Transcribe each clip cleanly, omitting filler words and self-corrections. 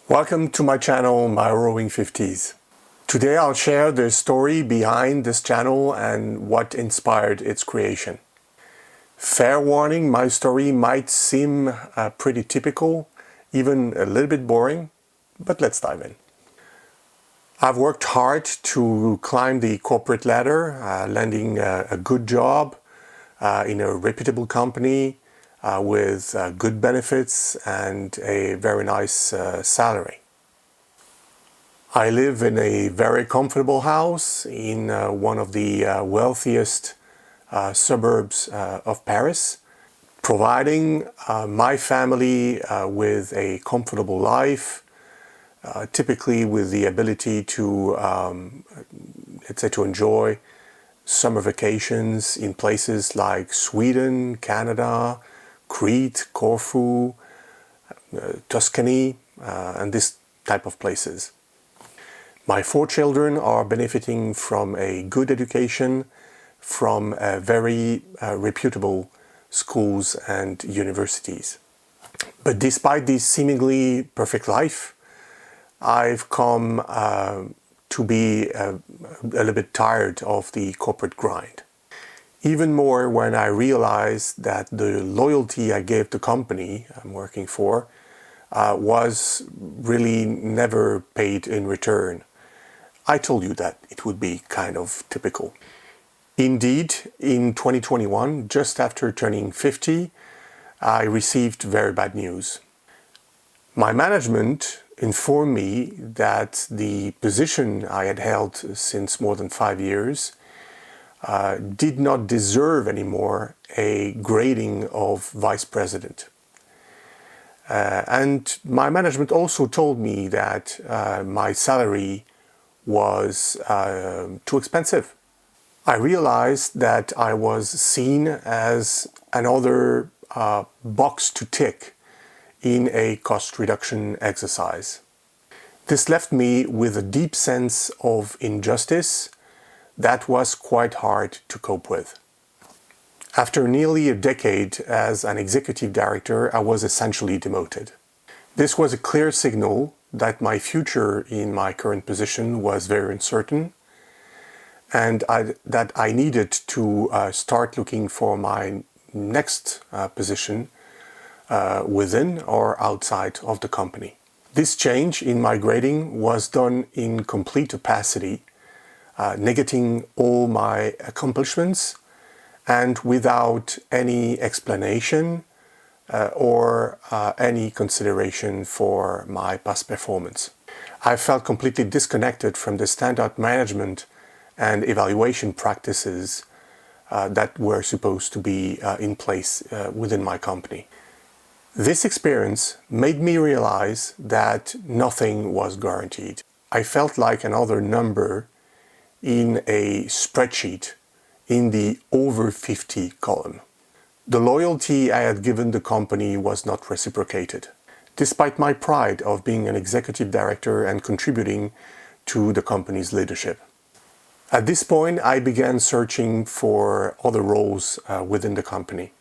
Welcome to my channel, My Roaring 50s. Today I'll share the story behind this channel and what inspired its creation. Fair warning, my story might seem pretty typical, even a little bit boring, but let's dive in. I've worked hard to climb the corporate ladder, landing a good job in a reputable company, with good benefits and a very nice salary. I live in a very comfortable house in one of the wealthiest suburbs of Paris, providing my family with a comfortable life, typically with the ability to, to enjoy summer vacations in places like Sweden, Canada, Crete, Corfu, Tuscany, and this type of places. My 4 children are benefiting from a good education from very reputable schools and universities. But despite this seemingly perfect life, I've come to be a little bit tired of the corporate grind. Even more when I realized that the loyalty I gave the company I'm working for was really never paid in return. I told you that it would be kind of typical. Indeed, in 2021, just after turning 50, I received very bad news. My management informed me that the position I had held since more than 5 years did not deserve anymore a grading of vice president. And my management also told me that my salary was too expensive. I realized that I was seen as another box to tick in a cost reduction exercise. This left me with a deep sense of injustice that was quite hard to cope with. After nearly a decade as an executive director, I was essentially demoted. This was a clear signal that my future in my current position was very uncertain, and that I needed to start looking for my next position within or outside of the company. This change in my grading was done in complete opacity, negating all my accomplishments and without any explanation or any consideration for my past performance. I felt completely disconnected from the standard management and evaluation practices that were supposed to be in place within my company. This experience made me realize that nothing was guaranteed. I felt like another number in a spreadsheet in the over 50 column. The loyalty I had given the company was not reciprocated, despite my pride of being an executive director and contributing to the company's leadership. At this point, I began searching for other roles within the company.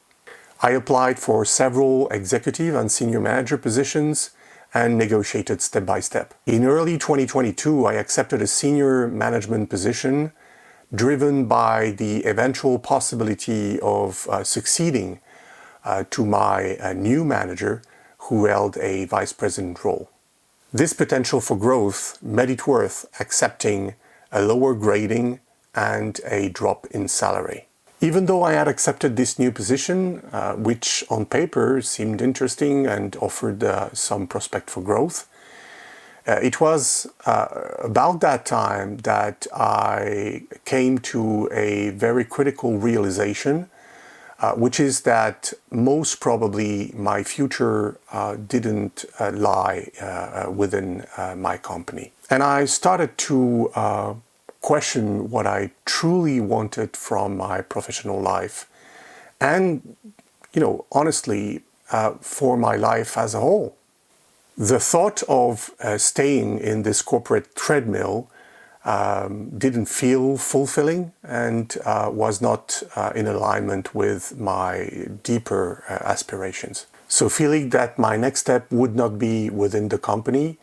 I applied for several executive and senior manager positions and negotiated step by step. In early 2022, I accepted a senior management position driven by the eventual possibility of succeeding to my new manager who held a vice president role. This potential for growth made it worth accepting a lower grading and a drop in salary. Even though I had accepted this new position, which on paper seemed interesting and offered some prospect for growth, it was about that time that I came to a very critical realization, which is that most probably my future didn't lie within my company. And I started to question what I truly wanted from my professional life and, honestly, for my life as a whole. The thought of staying in this corporate treadmill didn't feel fulfilling and was not in alignment with my deeper aspirations. So feeling that my next step would not be within the company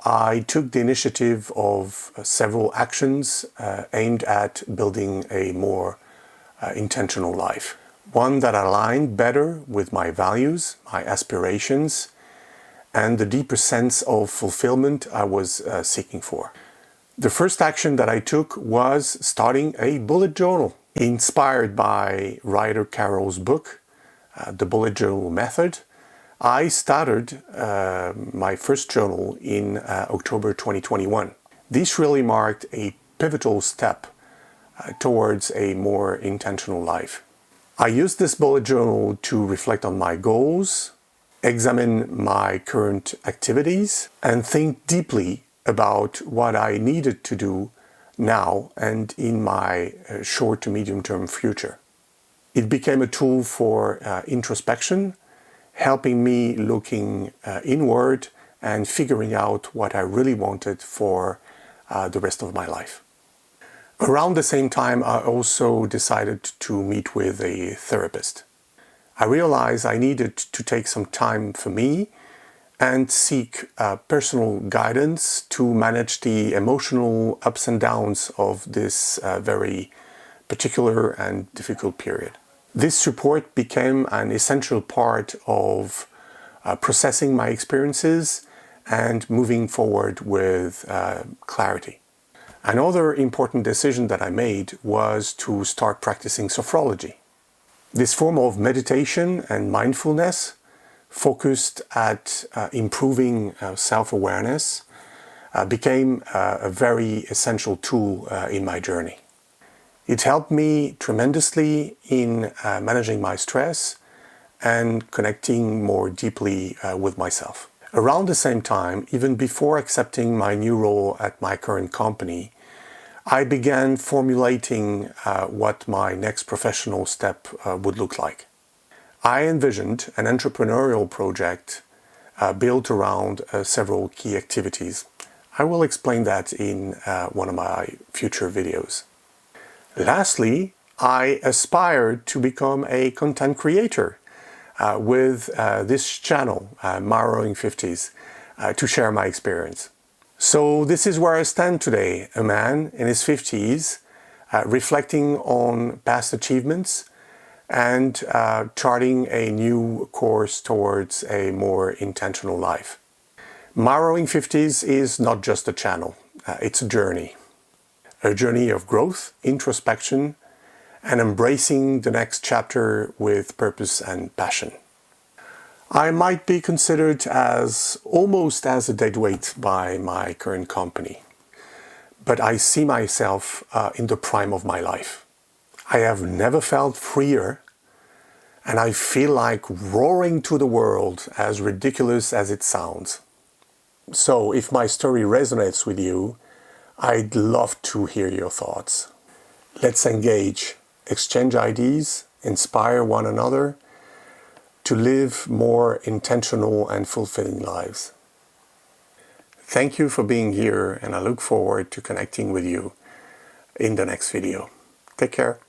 I took the initiative of several actions aimed at building a more intentional life. One that aligned better with my values, my aspirations, and the deeper sense of fulfillment I was seeking for. The first action that I took was starting a bullet journal. Inspired by writer Carol's book, The Bullet Journal Method, I started my first journal in October 2021. This really marked a pivotal step towards a more intentional life. I used this bullet journal to reflect on my goals, examine my current activities, and think deeply about what I needed to do now and in my short to medium term future. It became a tool for introspection, helping me looking inward and figuring out what I really wanted for the rest of my life. Around the same time, I also decided to meet with a therapist. I realized I needed to take some time for me and seek personal guidance to manage the emotional ups and downs of this very particular and difficult period. This support became an essential part of processing my experiences and moving forward with clarity. Another important decision that I made was to start practicing sophrology. This form of meditation and mindfulness focused at improving self-awareness became a very essential tool in my journey. It helped me tremendously in managing my stress and connecting more deeply with myself. Around the same time, even before accepting my new role at my current company, I began formulating what my next professional step would look like. I envisioned an entrepreneurial project built around several key activities. I will explain that in one of my future videos. Lastly, I aspired to become a content creator with this channel, Marrowing 50s, to share my experience. So this is where I stand today, a man in his 50s, reflecting on past achievements and charting a new course towards a more intentional life. Marrowing 50s is not just a channel, it's a journey of growth, introspection, and embracing the next chapter with purpose and passion. I might be considered almost as a deadweight by my current company, but I see myself in the prime of my life. I have never felt freer, and I feel like roaring to the world, as ridiculous as it sounds. So if my story resonates with you, I'd love to hear your thoughts. Let's engage, exchange ideas, inspire one another to live more intentional and fulfilling lives. Thank you for being here, and I look forward to connecting with you in the next video. Take care.